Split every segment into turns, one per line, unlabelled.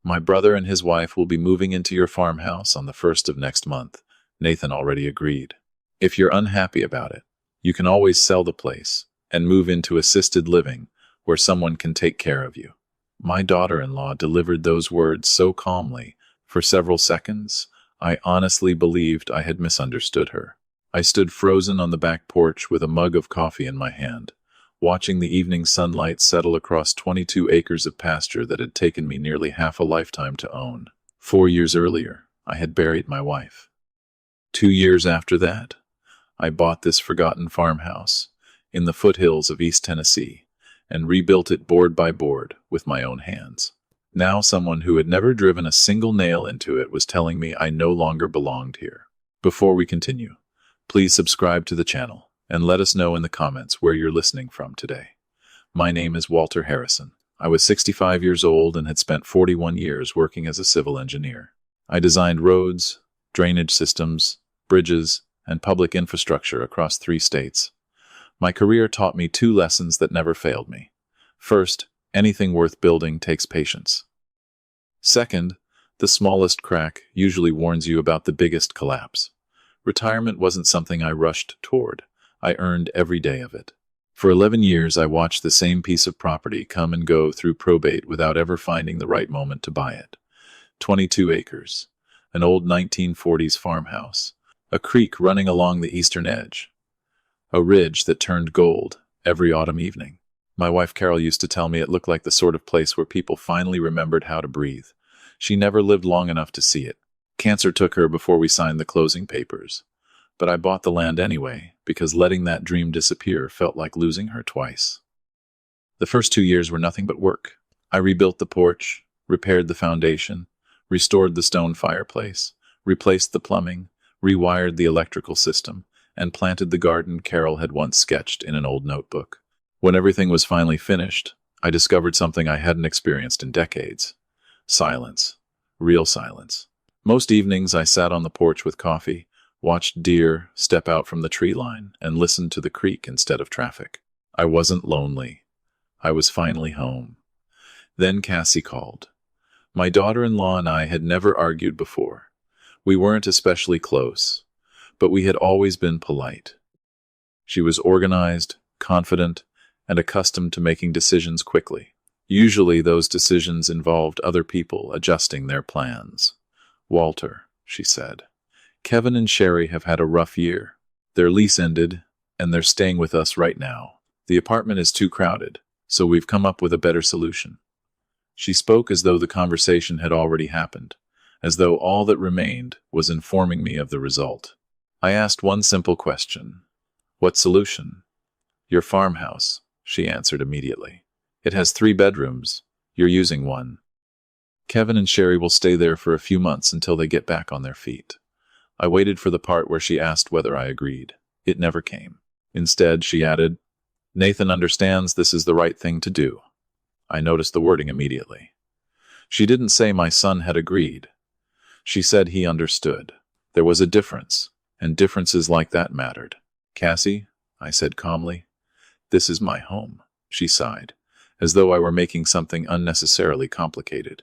My brother and his wife will be moving into your farmhouse on the 1st of next month. Nathan already agreed. If you're unhappy about it, you can always sell the place and move into assisted living where someone can take care of you. My daughter-in-law delivered those words so calmly. For several seconds, I honestly believed I had misunderstood her. I stood frozen on the back porch with a mug of coffee in my hand, watching the evening sunlight settle across 22 acres of pasture that had taken me nearly half a lifetime to own. 4 years earlier, I had buried my wife. 2 years after that, I bought this forgotten farmhouse in the foothills of East Tennessee and rebuilt it board by board with my own hands. Now someone who had never driven a single nail into it was telling me I no longer belonged here. Before we continue, please subscribe to the channel and let us know in the comments where you're listening from today. My name is Walter Harrison. I was 65 years old and had spent 41 years working as a civil engineer. I designed roads, drainage systems, bridges, and public infrastructure across 3 states. My career taught me 2 lessons that never failed me. First, anything worth building takes patience. Second, the smallest crack usually warns you about the biggest collapse. Retirement wasn't something I rushed toward. I earned every day of it. For 11 years, I watched the same piece of property come and go through probate without ever finding the right moment to buy it. 22 acres, an old 1940s farmhouse, a creek running along the eastern edge, a ridge that turned gold every autumn evening. My wife Carol used to tell me it looked like the sort of place where people finally remembered how to breathe. She never lived long enough to see it. Cancer took her before we signed the closing papers. But I bought the land anyway, because letting that dream disappear felt like losing her twice. The first 2 years were nothing but work. I rebuilt the porch, repaired the foundation, restored the stone fireplace, replaced the plumbing, rewired the electrical system, and planted the garden Carol had once sketched in an old notebook. When everything was finally finished, I discovered something I hadn't experienced in decades. Silence. Real silence. Most evenings I sat on the porch with coffee, watched deer step out from the tree line, and listened to the creek instead of traffic. I wasn't lonely. I was finally home. Then Cassie called. My daughter-in-law and I had never argued before. We weren't especially close, but we had always been polite. She was organized, confident, and accustomed to making decisions quickly. Usually those decisions involved other people adjusting their plans. Walter, she said, Kevin and Sherry have had a rough year. Their lease ended, and they're staying with us right now. The apartment is too crowded, so we've come up with a better solution. She spoke as though the conversation had already happened, as though all that remained was informing me of the result. I asked one simple question. What solution? Your farmhouse, she answered immediately. It has 3 bedrooms. You're using one. Kevin and Sherry will stay there for a few months until they get back on their feet. I waited for the part where she asked whether I agreed. It never came. Instead, she added, Nathan understands this is the right thing to do. I noticed the wording immediately. She didn't say my son had agreed. She said he understood. There was a difference, and differences like that mattered. Cassie, I said calmly, this is my home. She sighed, as though I were making something unnecessarily complicated.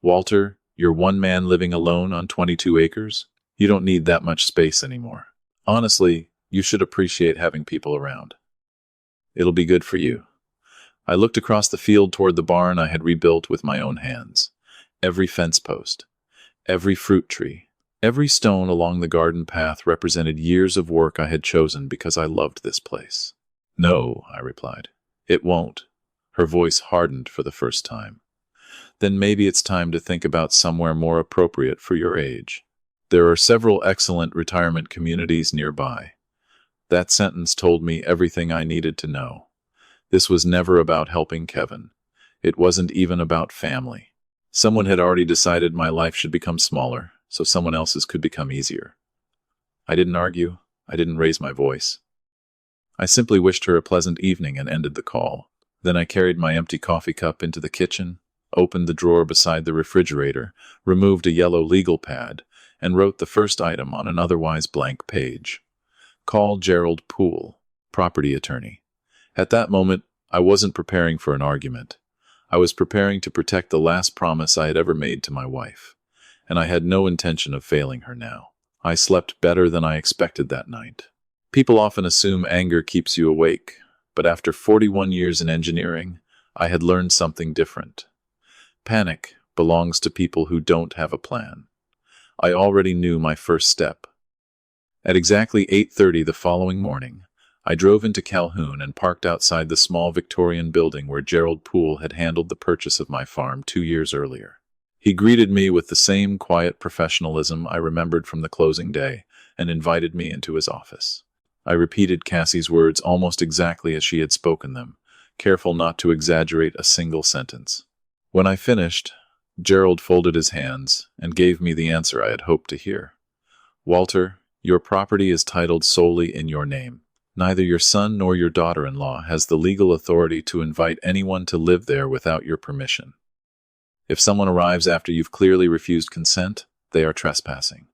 Walter, you're one man living alone on 22 acres? You don't need that much space anymore. Honestly, you should appreciate having people around. It'll be good for you. I looked across the field toward the barn I had rebuilt with my own hands. Every fence post, every fruit tree, every stone along the garden path represented years of work I had chosen because I loved this place. No, I replied. It won't. Her voice hardened for the first time. Then maybe it's time to think about somewhere more appropriate for your age. There are several excellent retirement communities nearby. That sentence told me everything I needed to know. This was never about helping Kevin. It wasn't even about family. Someone had already decided my life should become smaller, so someone else's could become easier. I didn't argue. I didn't raise my voice. I simply wished her a pleasant evening and ended the call. Then I carried my empty coffee cup into the kitchen, opened the drawer beside the refrigerator, removed a yellow legal pad, and wrote the first item on an otherwise blank page. Call Gerald Poole, property attorney. At that moment, I wasn't preparing for an argument. I was preparing to protect the last promise I had ever made to my wife, and I had no intention of failing her now. I slept better than I expected that night. People often assume anger keeps you awake, but after 41 years in engineering, I had learned something different. Panic belongs to people who don't have a plan. I already knew my first step. At exactly 8:30 the following morning, I drove into Calhoun and parked outside the small Victorian building where Gerald Poole had handled the purchase of my farm 2 years earlier. He greeted me with the same quiet professionalism I remembered from the closing day and invited me into his office. I repeated Cassie's words almost exactly as she had spoken them, careful not to exaggerate a single sentence. When I finished, Gerald folded his hands and gave me the answer I had hoped to hear. "Walter, your property is titled solely in your name. Neither your son nor your daughter-in-law has the legal authority to invite anyone to live there without your permission. If someone arrives after you've clearly refused consent, they are trespassing."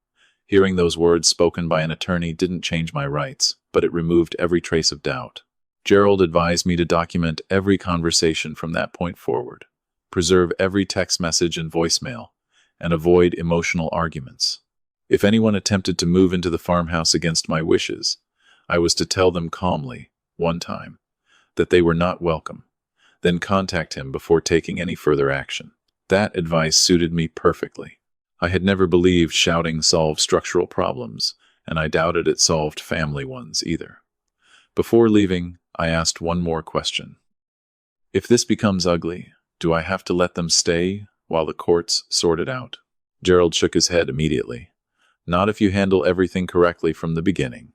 Hearing those words spoken by an attorney didn't change my rights, but it removed every trace of doubt. Gerald advised me to document every conversation from that point forward, preserve every text message and voicemail, and avoid emotional arguments. If anyone attempted to move into the farmhouse against my wishes, I was to tell them calmly, one time, that they were not welcome, then contact him before taking any further action. That advice suited me perfectly. I had never believed shouting solved structural problems, and I doubted it solved family ones either. Before leaving, I asked one more question. "If this becomes ugly, do I have to let them stay while the courts sort it out?" Gerald shook his head immediately. "Not if you handle everything correctly from the beginning."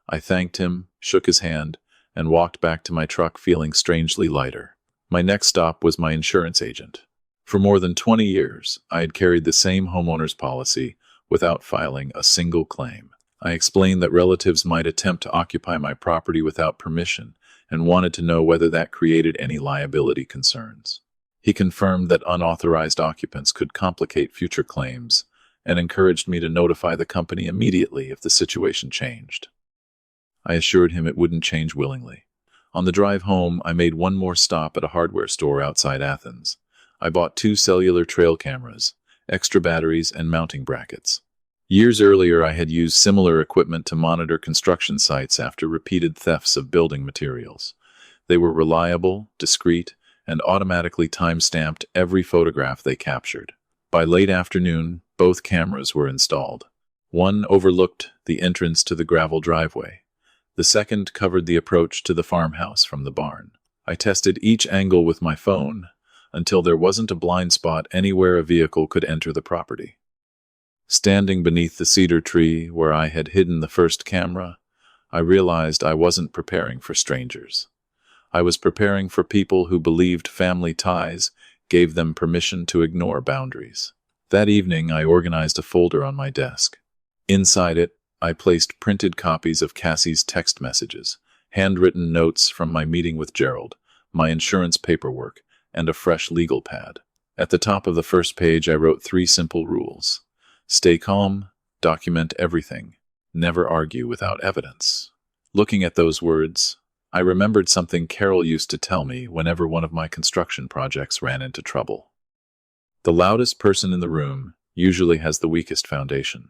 I thanked him, shook his hand, and walked back to my truck feeling strangely lighter. My next stop was my insurance agent. For more than 20 years, I had carried the same homeowner's policy without filing a single claim. I explained that relatives might attempt to occupy my property without permission and wanted to know whether that created any liability concerns. He confirmed that unauthorized occupants could complicate future claims and encouraged me to notify the company immediately if the situation changed. I assured him it wouldn't change willingly. On the drive home, I made one more stop at a hardware store outside Athens. I bought 2 cellular trail cameras, extra batteries, and mounting brackets. Years earlier, I had used similar equipment to monitor construction sites after repeated thefts of building materials. They were reliable, discreet, and automatically time-stamped every photograph they captured. By late afternoon, both cameras were installed. One overlooked the entrance to the gravel driveway. The second covered the approach to the farmhouse from the barn. I tested each angle with my phone until there wasn't a blind spot anywhere a vehicle could enter the property. Standing beneath the cedar tree where I had hidden the first camera, I realized I wasn't preparing for strangers. I was preparing for people who believed family ties gave them permission to ignore boundaries. That evening, I organized a folder on my desk. Inside it, I placed printed copies of Cassie's text messages, handwritten notes from my meeting with Gerald, my insurance paperwork, and a fresh legal pad. At the top of the first page, I wrote 3 simple rules. Stay calm, document everything, never argue without evidence. Looking at those words, I remembered something Carol used to tell me whenever one of my construction projects ran into trouble. The loudest person in the room usually has the weakest foundation.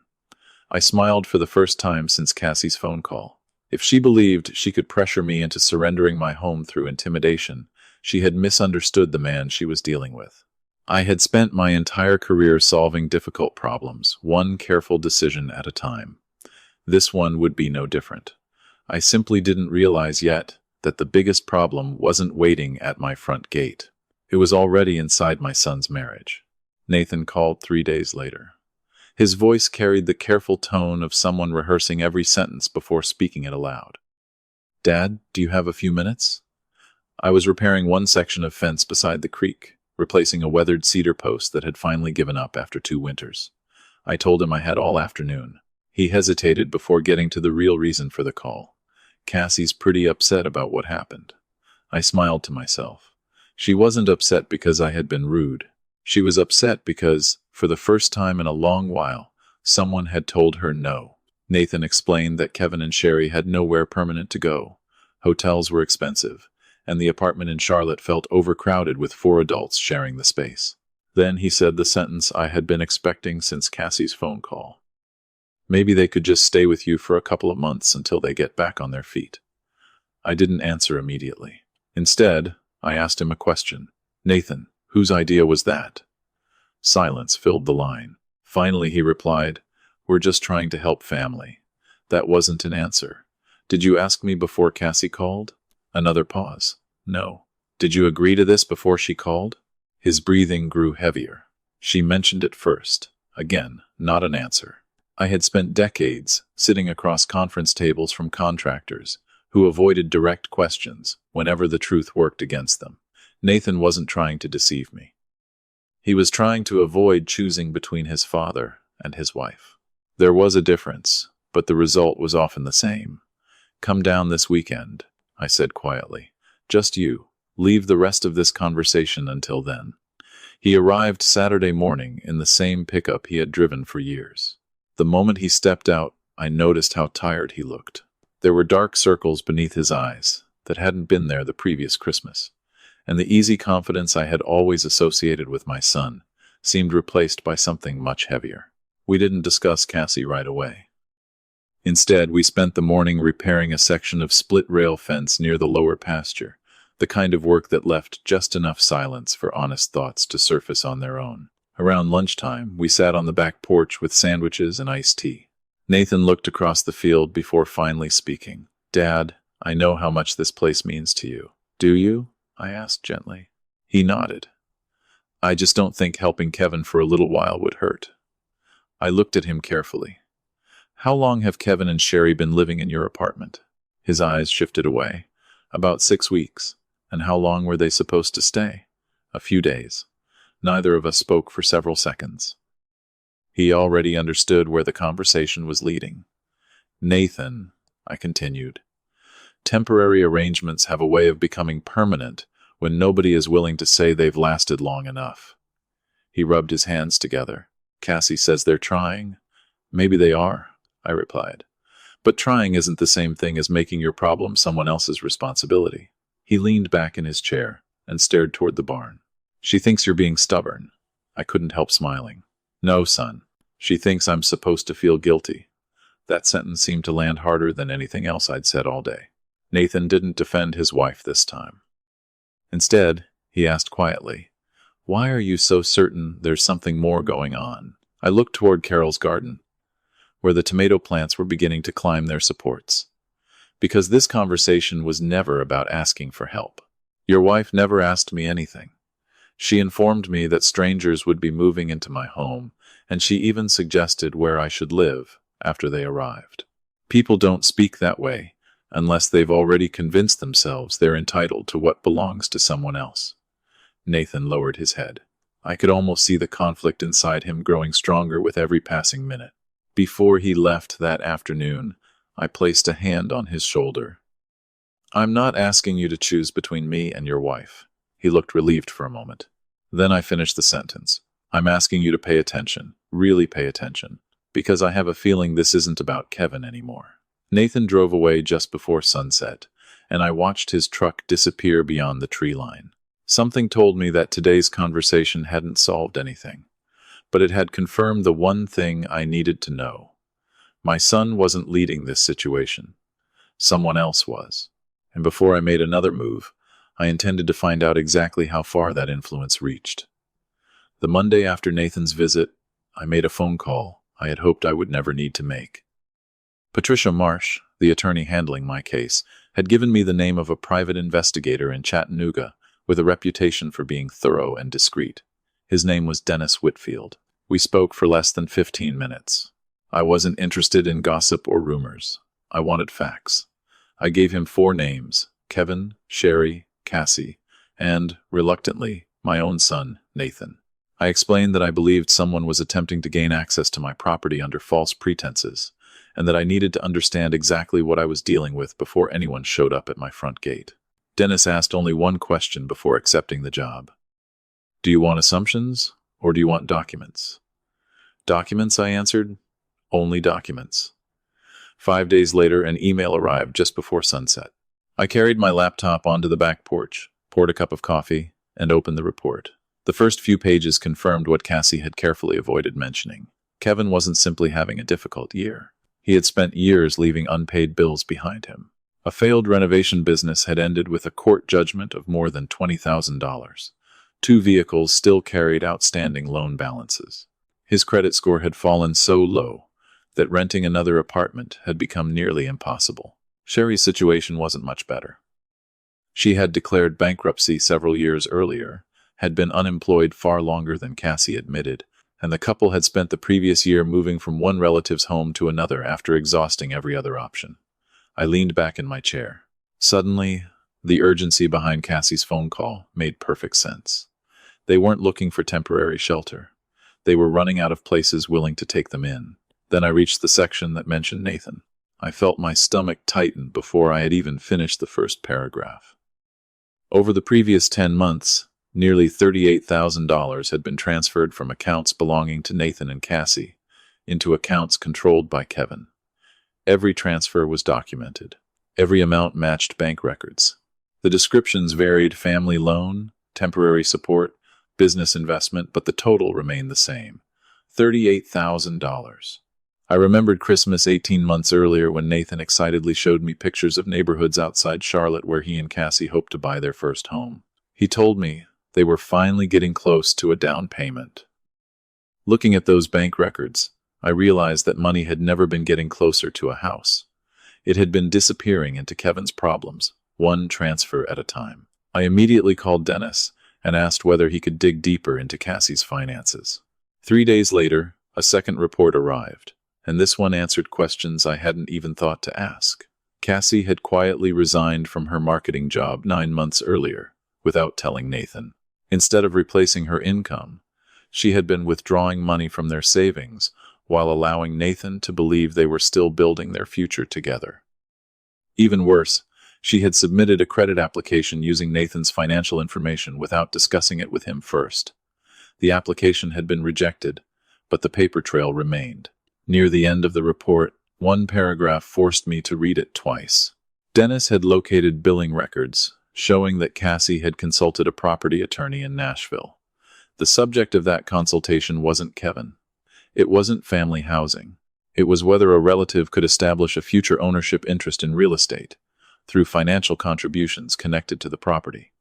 I smiled for the first time since Cassie's phone call. If she believed she could pressure me into surrendering my home through intimidation, she had misunderstood the man she was dealing with. I had spent my entire career solving difficult problems, one careful decision at a time. This one would be no different. I simply didn't realize yet that the biggest problem wasn't waiting at my front gate. It was already inside my son's marriage. Nathan called 3 days later. His voice carried the careful tone of someone rehearsing every sentence before speaking it aloud. "Dad, do you have a few minutes?" I was repairing one section of fence beside the creek, replacing a weathered cedar post that had finally given up after 2 winters. I told him I had all afternoon. He hesitated before getting to the real reason for the call. "Cassie's pretty upset about what happened." I smiled to myself. She wasn't upset because I had been rude. She was upset because, for the first time in a long while, someone had told her no. Nathan explained that Kevin and Sherry had nowhere permanent to go. Hotels were expensive, and the apartment in Charlotte felt overcrowded with 4 adults sharing the space. Then he said the sentence I had been expecting since Cassie's phone call. Maybe they could just stay with you for a couple of months until they get back on their feet. I didn't answer immediately. Instead, I asked him a question. Nathan, whose idea was that? Silence filled the line. Finally, he replied, We're just trying to help family. That wasn't an answer. Did you ask me before Cassie called? Another pause. No. Did you agree to this before she called? His breathing grew heavier. She mentioned it first. Again, not an answer. I had spent decades sitting across conference tables from contractors who avoided direct questions whenever the truth worked against them. Nathan wasn't trying to deceive me. He was trying to avoid choosing between his father and his wife. There was a difference, but the result was often the same. Come down this weekend, I said quietly. Just you. Leave the rest of this conversation until then. He arrived Saturday morning in the same pickup he had driven for years. The moment he stepped out, I noticed how tired he looked. There were dark circles beneath his eyes that hadn't been there the previous Christmas, and the easy confidence I had always associated with my son seemed replaced by something much heavier. We didn't discuss Cassie right away. Instead, we spent the morning repairing a section of split-rail fence near the lower pasture, the kind of work that left just enough silence for honest thoughts to surface on their own. Around lunchtime, we sat on the back porch with sandwiches and iced tea. Nathan looked across the field before finally speaking. Dad, I know how much this place means to you. Do you? I asked gently. He nodded. I just don't think helping Kevin for a little while would hurt. I looked at him carefully. How long have Kevin and Sherry been living in your apartment? His eyes shifted away. About 6 weeks. And how long were they supposed to stay? A few days. Neither of us spoke for several seconds. He already understood where the conversation was leading. Nathan, I continued, temporary arrangements have a way of becoming permanent when nobody is willing to say they've lasted long enough. He rubbed his hands together. Cassie says they're trying. Maybe they are, I replied. But trying isn't the same thing as making your problem someone else's responsibility. He leaned back in his chair and stared toward the barn. She thinks you're being stubborn. I couldn't help smiling. No, son. She thinks I'm supposed to feel guilty. That sentence seemed to land harder than anything else I'd said all day. Nathan didn't defend his wife this time. Instead, he asked quietly, Why are you so certain there's something more going on? I looked toward Carol's garden, where the tomato plants were beginning to climb their supports. Because this conversation was never about asking for help. Your wife never asked me anything. She informed me that strangers would be moving into my home, and she even suggested where I should live after they arrived. People don't speak that way unless they've already convinced themselves they're entitled to what belongs to someone else. Nathan lowered his head. I could almost see the conflict inside him growing stronger with every passing minute. Before he left that afternoon, I placed a hand on his shoulder. I'm not asking you to choose between me and your wife. He looked relieved for a moment. Then I finished the sentence. I'm asking you to pay attention, really pay attention, because I have a feeling this isn't about Kevin anymore. Nathan drove away just before sunset, and I watched his truck disappear beyond the tree line. Something told me that today's conversation hadn't solved anything, but it had confirmed the one thing I needed to know. My son wasn't leading this situation. Someone else was. And before I made another move, I intended to find out exactly how far that influence reached. The Monday after Nathan's visit, I made a phone call I had hoped I would never need to make. Patricia Marsh, the attorney handling my case, had given me the name of a private investigator in Chattanooga with a reputation for being thorough and discreet. His name was Dennis Whitfield. We spoke for less than 15 minutes. I wasn't interested in gossip or rumors. I wanted facts. I gave him 4 names, Kevin, Sherry, Cassie, and, reluctantly, my own son, Nathan. I explained that I believed someone was attempting to gain access to my property under false pretenses, and that I needed to understand exactly what I was dealing with before anyone showed up at my front gate. Dennis asked only one question before accepting the job. Do you want assumptions, or do you want documents? Documents, I answered. Only documents. 5 days later, an email arrived just before sunset. I carried my laptop onto the back porch, poured a cup of coffee, and opened the report. The first few pages confirmed what Cassie had carefully avoided mentioning. Kevin wasn't simply having a difficult year. He had spent years leaving unpaid bills behind him. A failed renovation business had ended with a court judgment of more than $20,000. 2 vehicles still carried outstanding loan balances. His credit score had fallen so low that renting another apartment had become nearly impossible. Sherry's situation wasn't much better. She had declared bankruptcy several years earlier, had been unemployed far longer than Cassie admitted, and the couple had spent the previous year moving from one relative's home to another after exhausting every other option. I leaned back in my chair. Suddenly, the urgency behind Cassie's phone call made perfect sense. They weren't looking for temporary shelter. They were running out of places willing to take them in. Then I reached the section that mentioned Nathan. I felt my stomach tighten before I had even finished the first paragraph. Over the previous 10 months, nearly $38,000 had been transferred from accounts belonging to Nathan and Cassie into accounts controlled by Kevin. Every transfer was documented. Every amount matched bank records. The descriptions varied: family loan, temporary support, business investment, but the total remained the same: $38,000. I remembered Christmas 18 months earlier when Nathan excitedly showed me pictures of neighborhoods outside Charlotte where he and Cassie hoped to buy their first home. He told me they were finally getting close to a down payment. Looking at those bank records, I realized that money had never been getting closer to a house. It had been disappearing into Kevin's problems, one transfer at a time. I immediately called Dennis and asked whether he could dig deeper into Cassie's finances. 3 days later, a second report arrived, and this one answered questions I hadn't even thought to ask. Cassie had quietly resigned from her marketing job 9 months earlier, without telling Nathan. Instead of replacing her income, she had been withdrawing money from their savings while allowing Nathan to believe they were still building their future together. Even worse, she had submitted a credit application using Nathan's financial information without discussing it with him first. The application had been rejected, but the paper trail remained. Near the end of the report, one paragraph forced me to read it twice. Dennis had located billing records showing that Cassie had consulted a property attorney in Nashville. The subject of that consultation wasn't Kevin. It wasn't family housing. It was whether a relative could establish a future ownership interest in real estate through financial contributions connected to the property.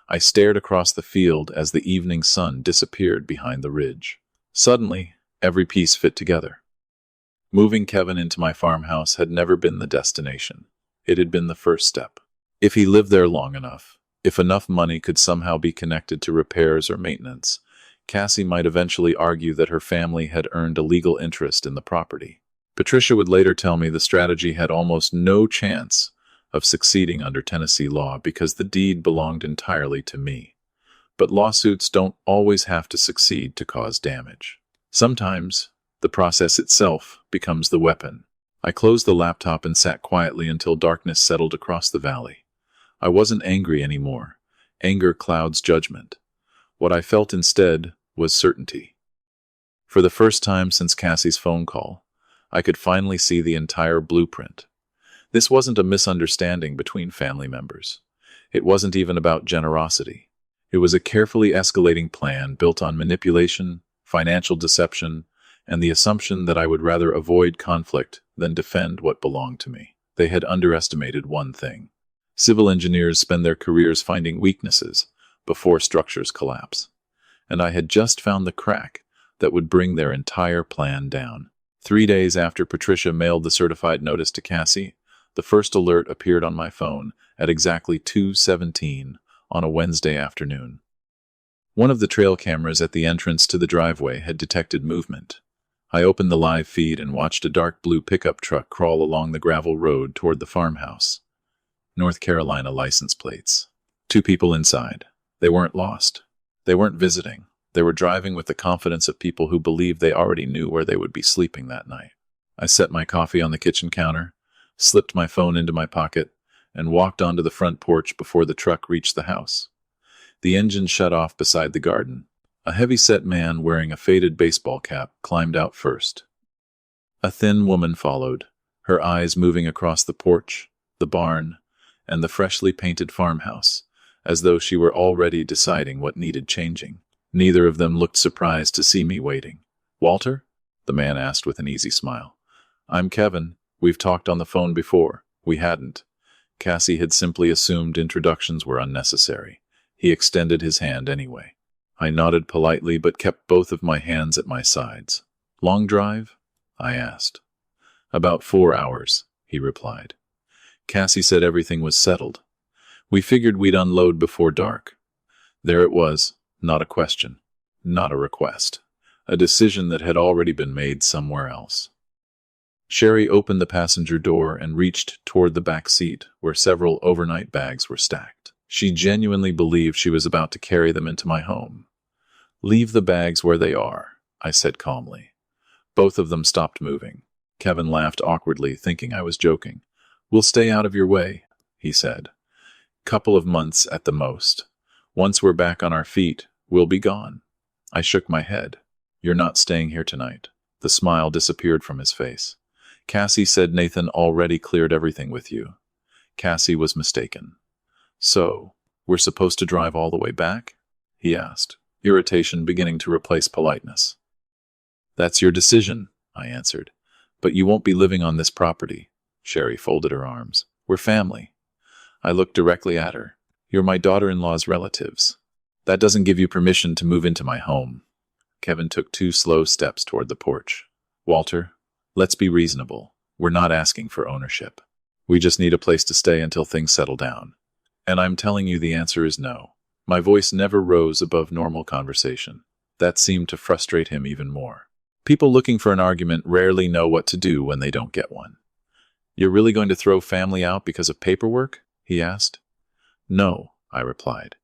I stared across the field as the evening sun disappeared behind the ridge. Suddenly, every piece fit together. Moving Kevin into my farmhouse had never been the destination. It had been the first step. If he lived there long enough, if enough money could somehow be connected to repairs or maintenance, Cassie might eventually argue that her family had earned a legal interest in the property. Patricia would later tell me the strategy had almost no chance of succeeding under Tennessee law because the deed belonged entirely to me. But lawsuits don't always have to succeed to cause damage. Sometimes, the process itself becomes the weapon. I closed the laptop and sat quietly until darkness settled across the valley. I wasn't angry anymore. Anger clouds judgment. What I felt instead was certainty. For the first time since Cassie's phone call, I could finally see the entire blueprint. This wasn't a misunderstanding between family members. It wasn't even about generosity. It was a carefully escalating plan built on manipulation, financial deception, and the assumption that I would rather avoid conflict than defend what belonged to me. They had underestimated one thing. Civil engineers spend their careers finding weaknesses before structures collapse. And I had just found the crack that would bring their entire plan down. 3 days after Patricia mailed the certified notice to Cassie, the first alert appeared on my phone at exactly 2:17 on a Wednesday afternoon. One of the trail cameras at the entrance to the driveway had detected movement. I opened the live feed and watched a dark blue pickup truck crawl along the gravel road toward the farmhouse. North Carolina license plates. 2 people inside. They weren't lost. They weren't visiting. They were driving with the confidence of people who believed they already knew where they would be sleeping that night. I set my coffee on the kitchen counter, slipped my phone into my pocket, and walked onto the front porch before the truck reached the house. The engine shut off beside the garden. A heavy-set man wearing a faded baseball cap climbed out first. A thin woman followed, her eyes moving across the porch, the barn, and the freshly painted farmhouse, as though she were already deciding what needed changing. Neither of them looked surprised to see me waiting. "Walter?" the man asked with an easy smile. "I'm Kevin. We've talked on the phone before." We hadn't. Cassie had simply assumed introductions were unnecessary. He extended his hand anyway. I nodded politely but kept both of my hands at my sides. "Long drive?" I asked. "About 4 hours," he replied. Cassie said everything was settled. We figured we'd unload before dark. There it was, not a question, not a request, a decision that had already been made somewhere else. Sherry opened the passenger door and reached toward the back seat, where several overnight bags were stacked. She genuinely believed she was about to carry them into my home. "Leave the bags where they are," I said calmly. Both of them stopped moving. Kevin laughed awkwardly, thinking I was joking. "We'll stay out of your way," he said. "Couple of months at the most. Once we're back on our feet, we'll be gone." I shook my head. "You're not staying here tonight." The smile disappeared from his face. "Cassie said Nathan already cleared everything with you." Cassie was mistaken. "So, we're supposed to drive all the way back?" he asked, irritation beginning to replace politeness. "That's your decision," I answered. "But you won't be living on this property." Sherry folded her arms. "We're family." I looked directly at her. "You're my daughter-in-law's relatives. That doesn't give you permission to move into my home." Kevin took 2 slow steps toward the porch. "Walter, let's be reasonable. We're not asking for ownership. We just need a place to stay until things settle down. And I'm telling you the answer is no." My voice never rose above normal conversation. That seemed to frustrate him even more. People looking for an argument rarely know what to do when they don't get one. "You're really going to throw family out because of paperwork?" he asked. "No," I replied.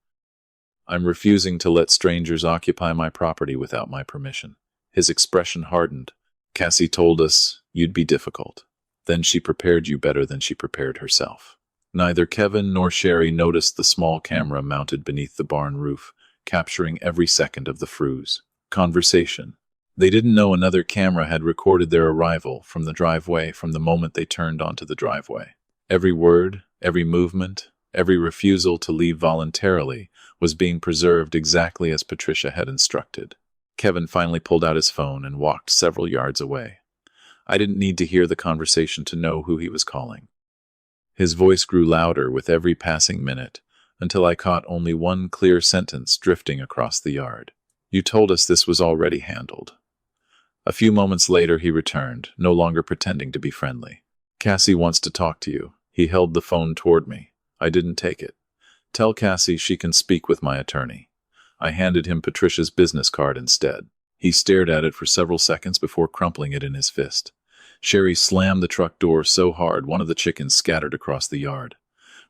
"I'm refusing to let strangers occupy my property without my permission." His expression hardened. "Cassie told us you'd be difficult. Then she prepared you better than she prepared herself." Neither Kevin nor Sherry noticed the small camera mounted beneath the barn roof, capturing every second of the Fru's conversation. They didn't know another camera had recorded their arrival from the driveway from the moment they turned onto the driveway. Every word, every movement, every refusal to leave voluntarily was being preserved exactly as Patricia had instructed. Kevin finally pulled out his phone and walked several yards away. I didn't need to hear the conversation to know who he was calling. His voice grew louder with every passing minute, until I caught only one clear sentence drifting across the yard. "You told us this was already handled." A few moments later he returned, no longer pretending to be friendly. "Cassie wants to talk to you." He held the phone toward me. I didn't take it. "Tell Cassie she can speak with my attorney." I handed him Patricia's business card instead. He stared at it for several seconds before crumpling it in his fist. Sherry slammed the truck door so hard one of the chickens scattered across the yard.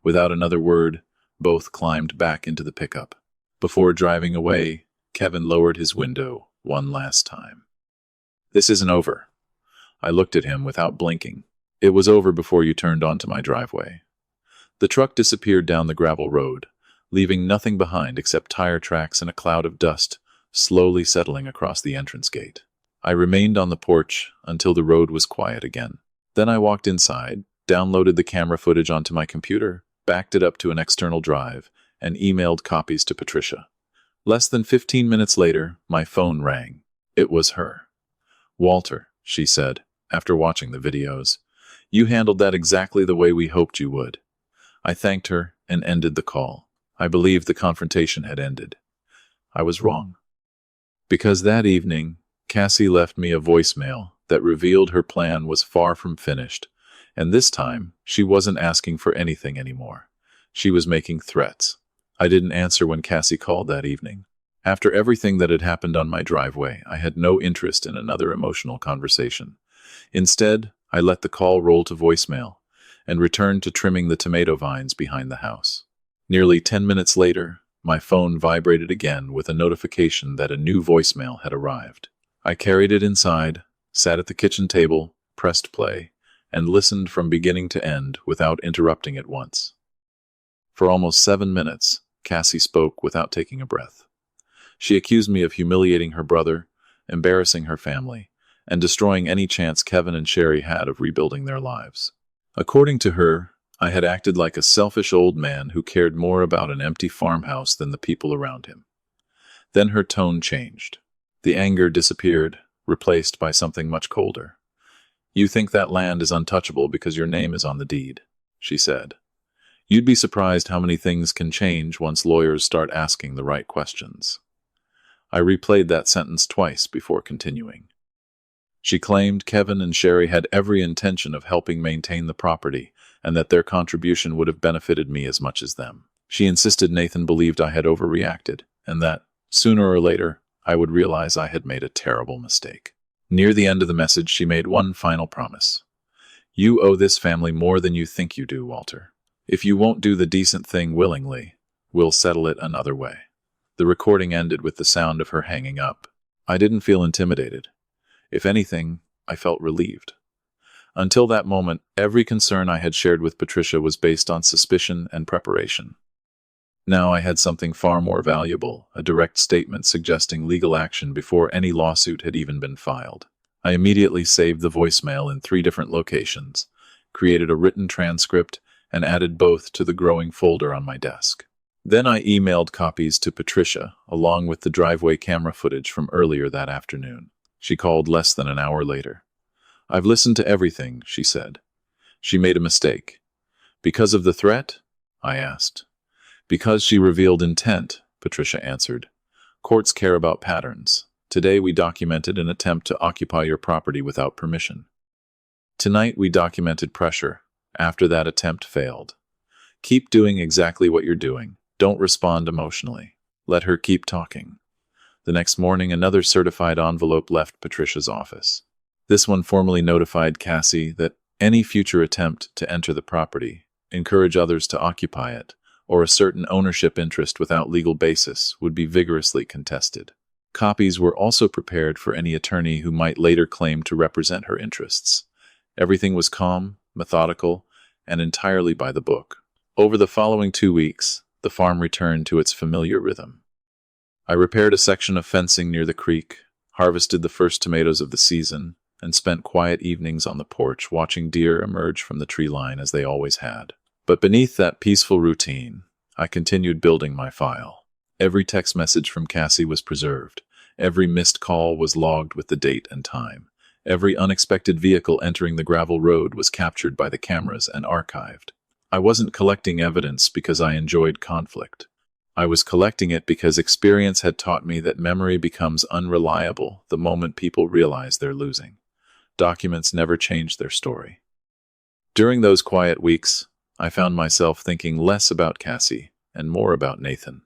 Without another word, both climbed back into the pickup. Before driving away, Kevin lowered his window one last time. "This isn't over." I looked at him without blinking. "It was over before you turned onto my driveway." The truck disappeared down the gravel road, leaving nothing behind except tire tracks and a cloud of dust slowly settling across the entrance gate. I remained on the porch until the road was quiet again. Then I walked inside, downloaded the camera footage onto my computer, backed it up to an external drive, and emailed copies to Patricia. Less than 15 minutes later, my phone rang. It was her. "Walter," she said, after watching the videos, "you handled that exactly the way we hoped you would." I thanked her and ended the call. I believed the confrontation had ended. I was wrong. Because that evening, Cassie left me a voicemail that revealed her plan was far from finished, and this time, she wasn't asking for anything anymore. She was making threats. I didn't answer when Cassie called that evening. After everything that had happened on my driveway, I had no interest in another emotional conversation. Instead, I let the call roll to voicemail and returned to trimming the tomato vines behind the house. Nearly 10 minutes later, my phone vibrated again with a notification that a new voicemail had arrived. I carried it inside, sat at the kitchen table, pressed play, and listened from beginning to end without interrupting it once. For almost 7 minutes, Cassie spoke without taking a breath. She accused me of humiliating her brother, embarrassing her family, and destroying any chance Kevin and Sherry had of rebuilding their lives. According to her, I had acted like a selfish old man who cared more about an empty farmhouse than the people around him. Then her tone changed. The anger disappeared, replaced by something much colder. "You think that land is untouchable because your name is on the deed," she said. "You'd be surprised how many things can change once lawyers start asking the right questions." I replayed that sentence twice before continuing. She claimed Kevin and Sherry had every intention of helping maintain the property, and that their contribution would have benefited me as much as them. She insisted Nathan believed I had overreacted, and that, sooner or later, I would realize I had made a terrible mistake. Near the end of the message, she made one final promise. "You owe this family more than you think you do, Walter. If you won't do the decent thing willingly, we'll settle it another way." The recording ended with the sound of her hanging up. I didn't feel intimidated. If anything, I felt relieved. Until that moment, every concern I had shared with Patricia was based on suspicion and preparation. Now I had something far more valuable, a direct statement suggesting legal action before any lawsuit had even been filed. I immediately saved the voicemail in 3 different locations, created a written transcript, and added both to the growing folder on my desk. Then I emailed copies to Patricia, along with the driveway camera footage from earlier that afternoon. She called less than an hour later. "I've listened to everything," she said. "She made a mistake." "Because of the threat?" I asked. "Because she revealed intent," Patricia answered. "Courts care about patterns. Today we documented an attempt to occupy your property without permission. Tonight we documented pressure. After that attempt failed. Keep doing exactly what you're doing. Don't respond emotionally. Let her keep talking." The next morning, another certified envelope left Patricia's office. This one formally notified Cassie that any future attempt to enter the property, encourage others to occupy it, or assert an ownership interest without legal basis would be vigorously contested. Copies were also prepared for any attorney who might later claim to represent her interests. Everything was calm, methodical, and entirely by the book. Over the following 2 weeks, the farm returned to its familiar rhythm. I repaired a section of fencing near the creek, harvested the first tomatoes of the season, and spent quiet evenings on the porch watching deer emerge from the tree line as they always had. But beneath that peaceful routine, I continued building my file. Every text message from Cassie was preserved. Every missed call was logged with the date and time. Every unexpected vehicle entering the gravel road was captured by the cameras and archived. I wasn't collecting evidence because I enjoyed conflict. I was collecting it because experience had taught me that memory becomes unreliable the moment people realize they're losing. Documents never change their story. During those quiet weeks, I found myself thinking less about Cassie and more about Nathan.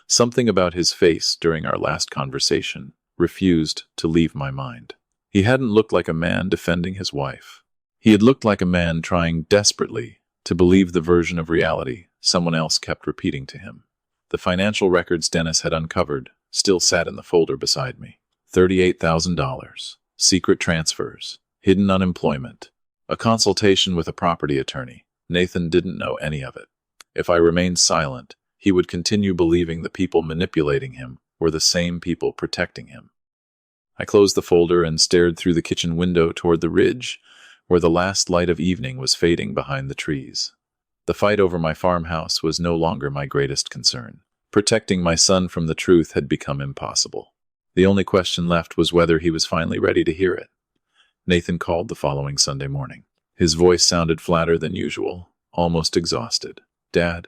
Something about his face during our last conversation refused to leave my mind. He hadn't looked like a man defending his wife. He had looked like a man trying desperately to believe the version of reality someone else kept repeating to him. The financial records Dennis had uncovered still sat in the folder beside me. $38,000, secret transfers, hidden unemployment, a consultation with a property attorney. Nathan didn't know any of it. If I remained silent, he would continue believing the people manipulating him were the same people protecting him. I closed the folder and stared through the kitchen window toward the ridge, where the last light of evening was fading behind the trees. The fight over my farmhouse was no longer my greatest concern. Protecting my son from the truth had become impossible. The only question left was whether he was finally ready to hear it. Nathan called the following Sunday morning. His voice sounded flatter than usual, almost exhausted. "Dad,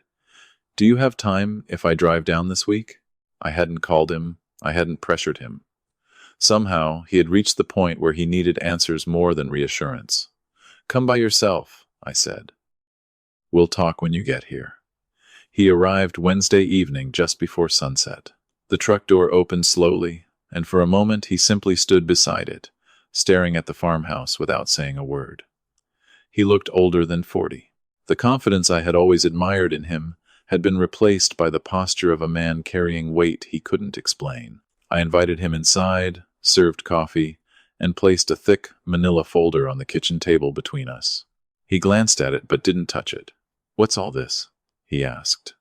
do you have time if I drive down this week?" I hadn't called him. I hadn't pressured him. Somehow, he had reached the point where he needed answers more than reassurance. "Come by yourself," I said. "We'll talk when you get here." He arrived Wednesday evening just before sunset. The truck door opened slowly, and for a moment he simply stood beside it, staring at the farmhouse without saying a word. He looked older than 40. The confidence I had always admired in him had been replaced by the posture of a man carrying weight he couldn't explain. I invited him inside, served coffee, and placed a thick manila folder on the kitchen table between us. He glanced at it but didn't touch it. "What's all this?" he asked.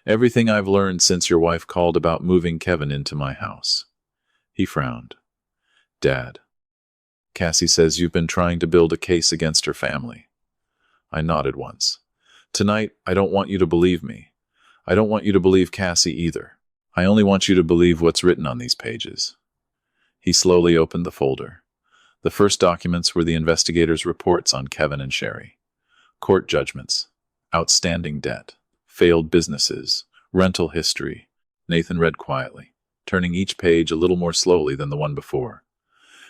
"Everything I've learned since your wife called about moving Kevin into my house." He frowned. "Dad, Cassie says you've been trying to build a case against her family." I nodded once. Tonight, I don't want you to believe me. I don't want you to believe Cassie either. I only want you to believe what's written on these pages." He slowly opened the folder. The first documents were the investigators' reports on Kevin and Sherry. Court judgments, outstanding debt, failed businesses, rental history. Nathan read quietly, turning each page a little more slowly than the one before.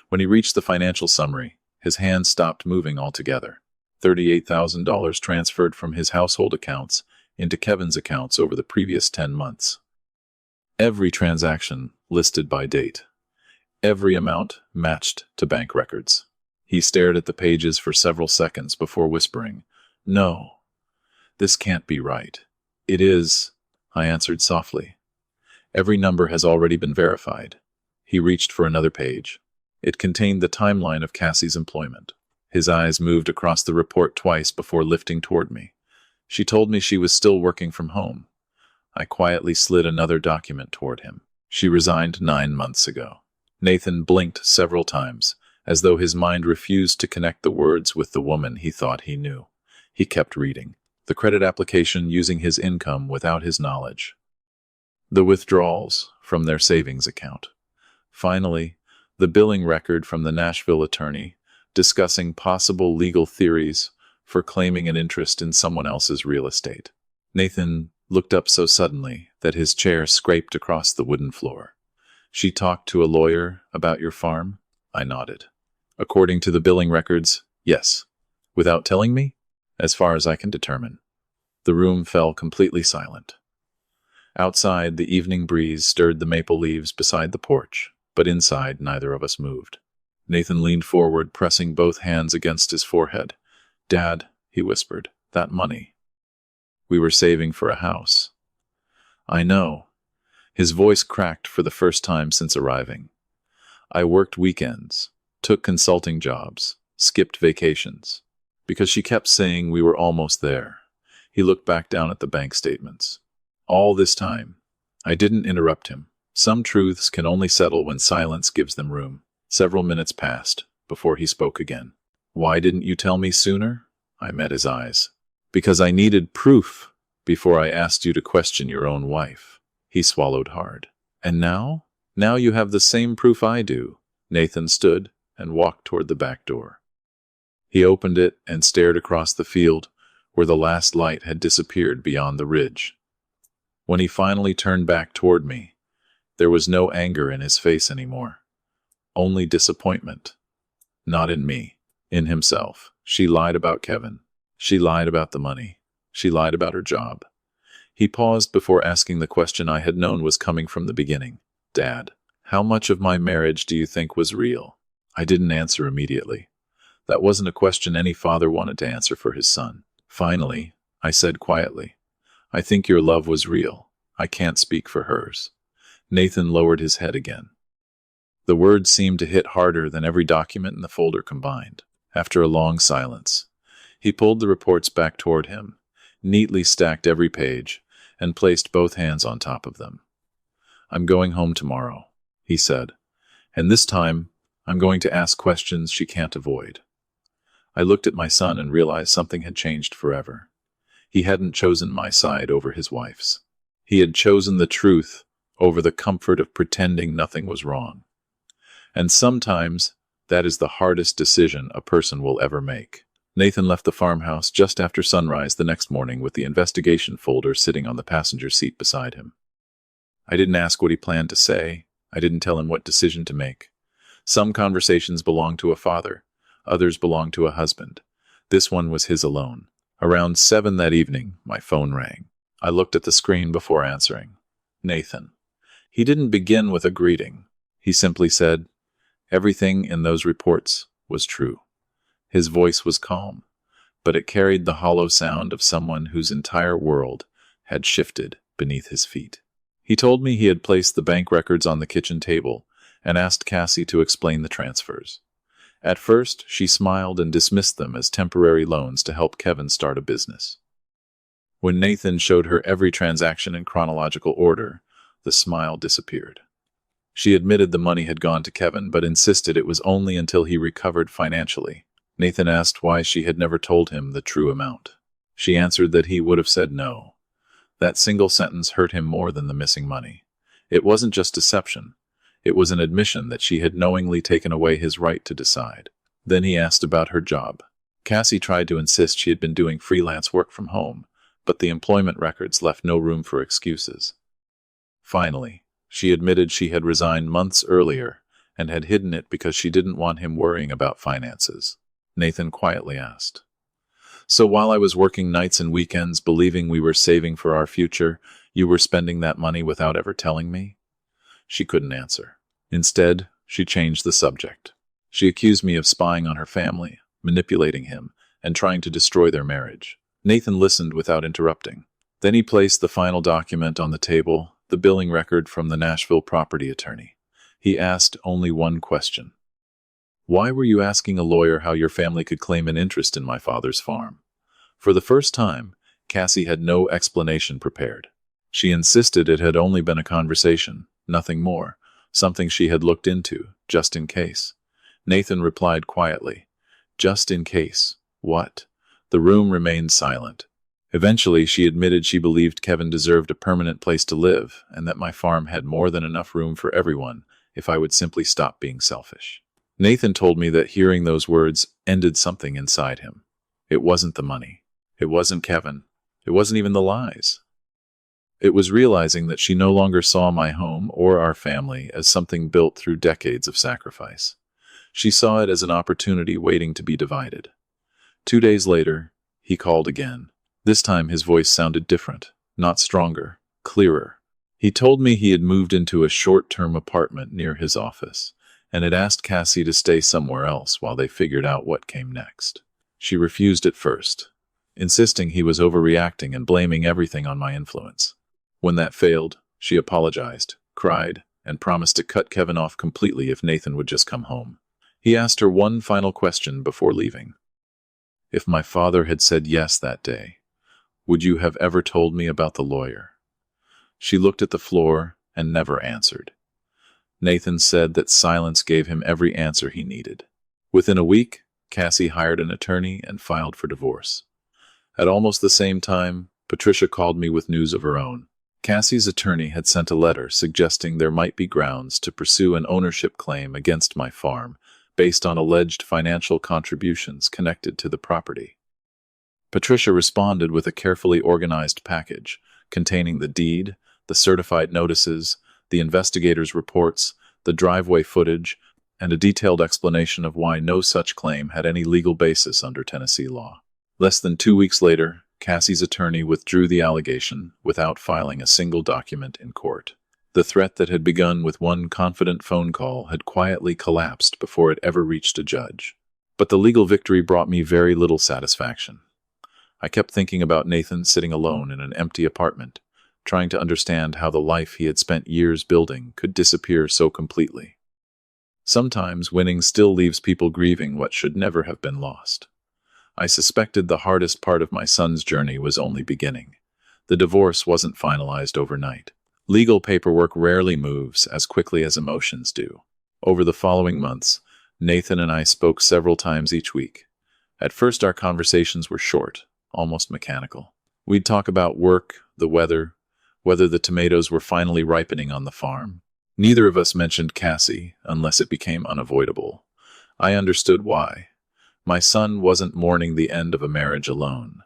When he reached the financial summary, his hand stopped moving altogether. $38,000 transferred from his household accounts into Kevin's accounts over the previous 10 months. Every transaction listed by date. Every amount matched to bank records. He stared at the pages for several seconds before whispering, "No, this can't be right." "It is," I answered softly. "Every number has already been verified." He reached for another page. It contained the timeline of Cassie's employment. His eyes moved across the report twice before lifting toward me. She told me she was still working from home. I quietly slid another document toward him. She resigned 9 months ago. Nathan blinked several times, as though his mind refused to connect the words with the woman he thought he knew. He kept reading. The credit application using his income without his knowledge. The withdrawals from their savings account. Finally, the billing record from the Nashville attorney discussing possible legal theories for claiming an interest in someone else's real estate. Nathan looked up so suddenly that his chair scraped across the wooden floor. "She talked to a lawyer about your farm?" I nodded. "According to the billing records, yes. Without telling me? As far as I can determine." The room fell completely silent. Outside, the evening breeze stirred the maple leaves beside the porch, but inside, neither of us moved. Nathan leaned forward, pressing both hands against his forehead. "Dad," he whispered, "that money. We were saving for a house." "I know." His voice cracked for the first time since arriving. "I worked weekends, took consulting jobs, skipped vacations, because she kept saying we were almost there." He looked back down at the bank statements. "All this time." I didn't interrupt him. Some truths can only settle when silence gives them room. Several minutes passed before he spoke again. "Why didn't you tell me sooner?" I met his eyes. "Because I needed proof before I asked you to question your own wife." He swallowed hard. "And now? Now you have the same proof I do." Nathan stood and walked toward the back door. He opened it and stared across the field where the last light had disappeared beyond the ridge. When he finally turned back toward me, there was no anger in his face anymore. Only disappointment. Not in me, in himself. She lied about Kevin. She lied about the money. She lied about her job. He paused before asking the question I had known was coming from the beginning. "Dad, how much of my marriage do you think was real?" I didn't answer immediately. That wasn't a question any father wanted to answer for his son. Finally, I said quietly, "I think your love was real. I can't speak for hers." Nathan lowered his head again. The words seemed to hit harder than every document in the folder combined. After a long silence, he pulled the reports back toward him, neatly stacked every page, and placed both hands on top of them. "I'm going home tomorrow," he said, "and this time I'm going to ask questions she can't avoid." I looked at my son and realized something had changed forever. He hadn't chosen my side over his wife's. He had chosen the truth over the comfort of pretending nothing was wrong. And sometimes that is the hardest decision a person will ever make. Nathan left the farmhouse just after sunrise the next morning with the investigation folder sitting on the passenger seat beside him. I didn't ask what he planned to say. I didn't tell him what decision to make. Some conversations belong to a father. Others belong to a husband. This one was his alone. Around 7 that evening, my phone rang. I looked at the screen before answering. Nathan. He didn't begin with a greeting. He simply said, "Everything in those reports was true." His voice was calm, but it carried the hollow sound of someone whose entire world had shifted beneath his feet. He told me he had placed the bank records on the kitchen table and asked Cassie to explain the transfers. At first, she smiled and dismissed them as temporary loans to help Kevin start a business. When Nathan showed her every transaction in chronological order, the smile disappeared. She admitted the money had gone to Kevin, but insisted it was only until he recovered financially. Nathan asked why she had never told him the true amount. She answered that he would have said no. That single sentence hurt him more than the missing money. It wasn't just deception. It was an admission that she had knowingly taken away his right to decide. Then he asked about her job. Cassie tried to insist she had been doing freelance work from home, but the employment records left no room for excuses. Finally, she admitted she had resigned months earlier and had hidden it because she didn't want him worrying about finances. Nathan quietly asked, "So while I was working nights and weekends believing we were saving for our future, you were spending that money without ever telling me?" She couldn't answer. Instead, she changed the subject. She accused me of spying on her family, manipulating him, and trying to destroy their marriage. Nathan listened without interrupting. Then he placed the final document on the table, the billing record from the Nashville property attorney. He asked only one question. "Why were you asking a lawyer how your family could claim an interest in my father's farm?" For the first time, Cassie had no explanation prepared. She insisted it had only been a conversation, nothing more, something she had looked into, just in case. Nathan replied quietly, "Just in case. What?" The room remained silent. Eventually, she admitted she believed Kevin deserved a permanent place to live, and that my farm had more than enough room for everyone if I would simply stop being selfish. Nathan told me that hearing those words ended something inside him. It wasn't the money. It wasn't Kevin. It wasn't even the lies. It was realizing that she no longer saw my home or our family as something built through decades of sacrifice. She saw it as an opportunity waiting to be divided. 2 days later, he called again. This time his voice sounded different, not stronger, clearer. He told me he had moved into a short-term apartment near his office, and had asked Cassie to stay somewhere else while they figured out what came next. She refused at first, insisting he was overreacting and blaming everything on my influence. When that failed, she apologized, cried, and promised to cut Kevin off completely if Nathan would just come home. He asked her one final question before leaving. "If my father had said yes that day, would you have ever told me about the lawyer?" She looked at the floor and never answered. Nathan said that silence gave him every answer he needed. Within a week, Cassie hired an attorney and filed for divorce. At almost the same time, Patricia called me with news of her own. Cassie's attorney had sent a letter suggesting there might be grounds to pursue an ownership claim against my farm based on alleged financial contributions connected to the property. Patricia responded with a carefully organized package containing the deed, the certified notices, the investigator's reports, the driveway footage, and a detailed explanation of why no such claim had any legal basis under Tennessee law. Less than 2 weeks later, Cassie's attorney withdrew the allegation without filing a single document in court. The threat that had begun with one confident phone call had quietly collapsed before it ever reached a judge. But the legal victory brought me very little satisfaction. I kept thinking about Nathan sitting alone in an empty apartment, trying to understand how the life he had spent years building could disappear so completely. Sometimes winning still leaves people grieving what should never have been lost. I suspected the hardest part of my son's journey was only beginning. The divorce wasn't finalized overnight. Legal paperwork rarely moves as quickly as emotions do. Over the following months, Nathan and I spoke several times each week. At first, our conversations were short, almost mechanical. We'd talk about work, the weather, whether the tomatoes were finally ripening on the farm. Neither of us mentioned Cassie, unless it became unavoidable. I understood why. My son wasn't mourning the end of a marriage alone.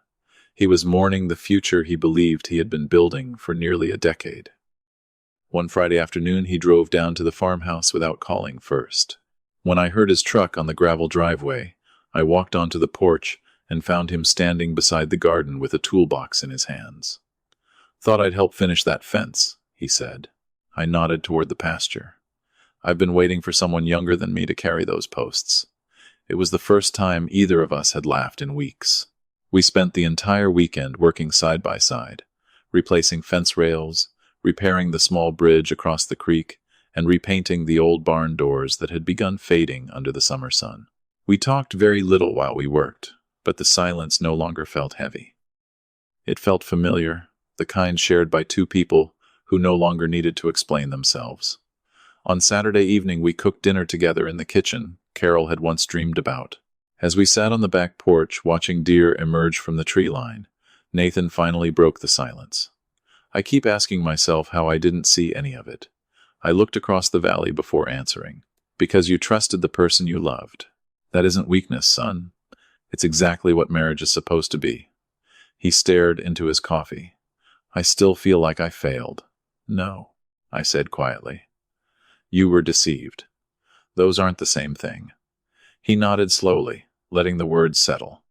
He was mourning the future he believed he had been building for nearly a decade. One Friday afternoon, he drove down to the farmhouse without calling first. When I heard his truck on the gravel driveway, I walked onto the porch and found him standing beside the garden with a toolbox in his hands. "Thought I'd help finish that fence," he said. I nodded toward the pasture. "I've been waiting for someone younger than me to carry those posts." It was the first time either of us had laughed in weeks. We spent the entire weekend working side by side, replacing fence rails, repairing the small bridge across the creek, and repainting the old barn doors that had begun fading under the summer sun. We talked very little while we worked, but the silence no longer felt heavy. It felt familiar, the kind shared by two people who no longer needed to explain themselves. On Saturday evening, we cooked dinner together in the kitchen Carol had once dreamed about. As we sat on the back porch watching deer emerge from the tree line, Nathan finally broke the silence. I keep asking myself how I didn't see any of it. I looked across the valley before answering. Because you trusted the person you loved. That isn't weakness, son. It's exactly what marriage is supposed to be. He stared into his coffee. I still feel like I failed. No, I said quietly. You were deceived. Those aren't the same thing. He nodded slowly, letting the words settle.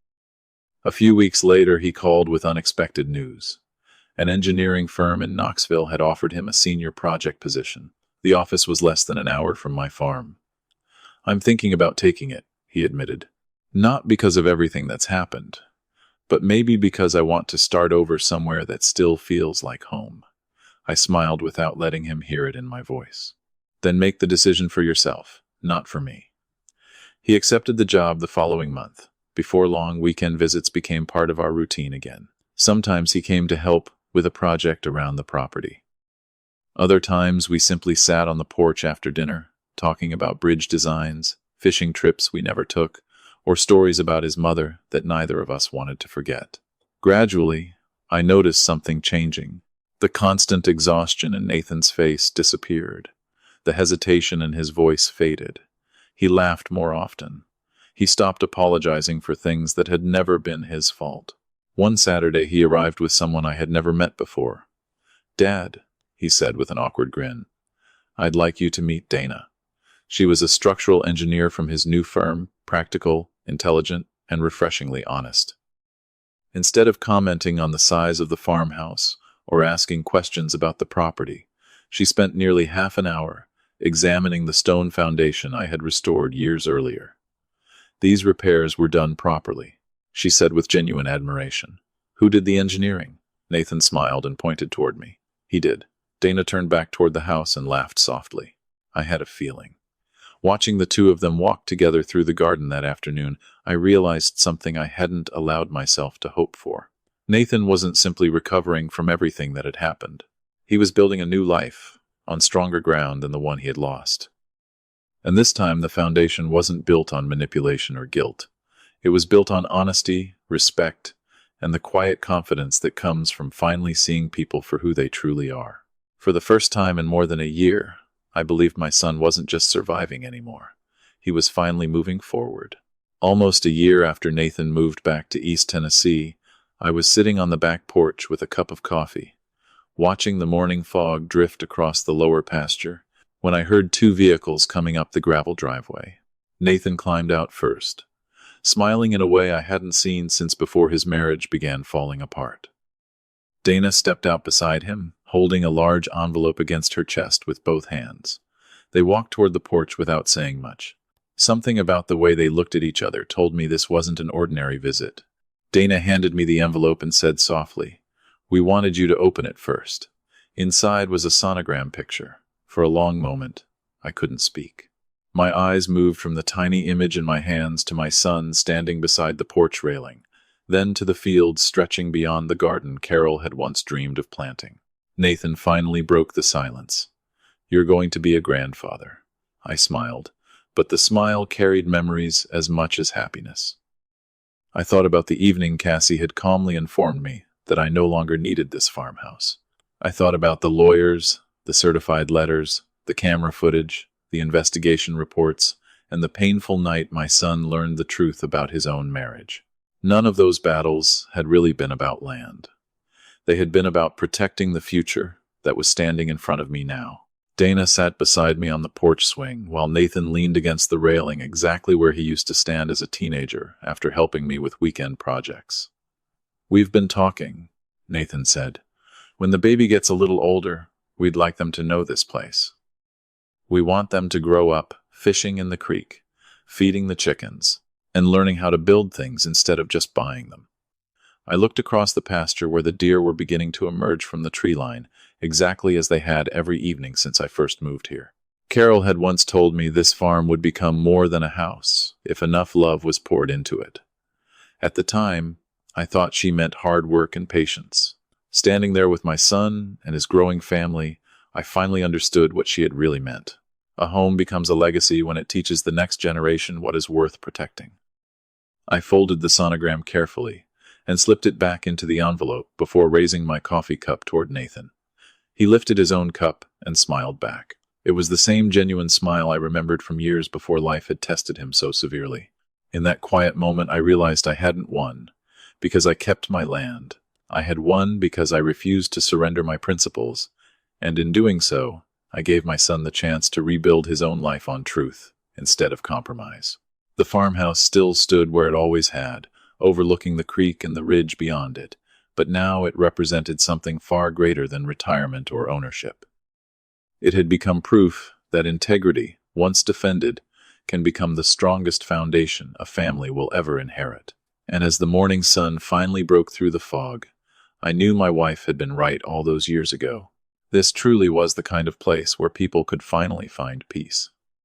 A few weeks later, he called with unexpected news. An engineering firm in Knoxville had offered him a senior project position. The office was less than an hour from my farm. I'm thinking about taking it, he admitted. Not because of everything that's happened, but maybe because I want to start over somewhere that still feels like home. I smiled without letting him hear it in my voice. Then make the decision for yourself, not for me. He accepted the job the following month. Before long, weekend visits became part of our routine again. Sometimes he came to help with a project around the property. Other times we simply sat on the porch after dinner, talking about bridge designs, fishing trips we never took, or stories about his mother that neither of us wanted to forget. Gradually, I noticed something changing. The constant exhaustion in Nathan's face disappeared. The hesitation in his voice faded. He laughed more often. He stopped apologizing for things that had never been his fault. One Saturday, he arrived with someone I had never met before. Dad, he said with an awkward grin, I'd like you to meet Dana. She was a structural engineer from his new firm, practical, intelligent, and refreshingly honest. Instead of commenting on the size of the farmhouse or asking questions about the property, she spent nearly half an hour examining the stone foundation I had restored years earlier. These repairs were done properly, she said with genuine admiration. Who did the engineering? Nathan smiled and pointed toward me. He did. Dana turned back toward the house and laughed softly. I had a feeling. Watching the two of them walk together through the garden that afternoon, I realized something I hadn't allowed myself to hope for. Nathan wasn't simply recovering from everything that had happened. He was building a new life, on stronger ground than the one he had lost. And this time the foundation wasn't built on manipulation or guilt. It was built on honesty, respect, and the quiet confidence that comes from finally seeing people for who they truly are. For the first time in more than a year, I believed my son wasn't just surviving anymore. He was finally moving forward. Almost a year after Nathan moved back to East Tennessee, I was sitting on the back porch with a cup of coffee, watching the morning fog drift across the lower pasture, when I heard two vehicles coming up the gravel driveway. Nathan climbed out first, smiling in a way I hadn't seen since before his marriage began falling apart. Dana stepped out beside him, holding a large envelope against her chest with both hands. They walked toward the porch without saying much. Something about the way they looked at each other told me this wasn't an ordinary visit. Dana handed me the envelope and said softly, "We wanted you to open it first." Inside was a sonogram picture. For a long moment, I couldn't speak. My eyes moved from the tiny image in my hands to my son standing beside the porch railing, then to the fields stretching beyond the garden Carol had once dreamed of planting. Nathan finally broke the silence. "You're going to be a grandfather." I smiled, but the smile carried memories as much as happiness. I thought about the evening Cassie had calmly informed me that I no longer needed this farmhouse. I thought about the lawyers, the certified letters, the camera footage, the investigation reports, and the painful night my son learned the truth about his own marriage. None of those battles had really been about land. They had been about protecting the future that was standing in front of me now. Dana sat beside me on the porch swing, while Nathan leaned against the railing exactly where he used to stand as a teenager after helping me with weekend projects. "We've been talking," Nathan said. "When the baby gets a little older, we'd like them to know this place. We want them to grow up fishing in the creek, feeding the chickens, and learning how to build things instead of just buying them." I looked across the pasture where the deer were beginning to emerge from the tree line, exactly as they had every evening since I first moved here. Carol had once told me this farm would become more than a house if enough love was poured into it. At the time, I thought she meant hard work and patience. Standing there with my son and his growing family, I finally understood what she had really meant. A home becomes a legacy when it teaches the next generation what is worth protecting. I folded the sonogram carefully and slipped it back into the envelope before raising my coffee cup toward Nathan. He lifted his own cup and smiled back. It was the same genuine smile I remembered from years before life had tested him so severely. In that quiet moment, I realized I hadn't won because I kept my land. I had won because I refused to surrender my principles, and in doing so, I gave my son the chance to rebuild his own life on truth instead of compromise. The farmhouse still stood where it always had, overlooking the creek and the ridge beyond it, but now it represented something far greater than retirement or ownership. It had become proof that integrity, once defended, can become the strongest foundation a family will ever inherit. And as the morning sun finally broke through the fog, I knew my wife had been right all those years ago. This truly was the kind of place where people could finally find peace.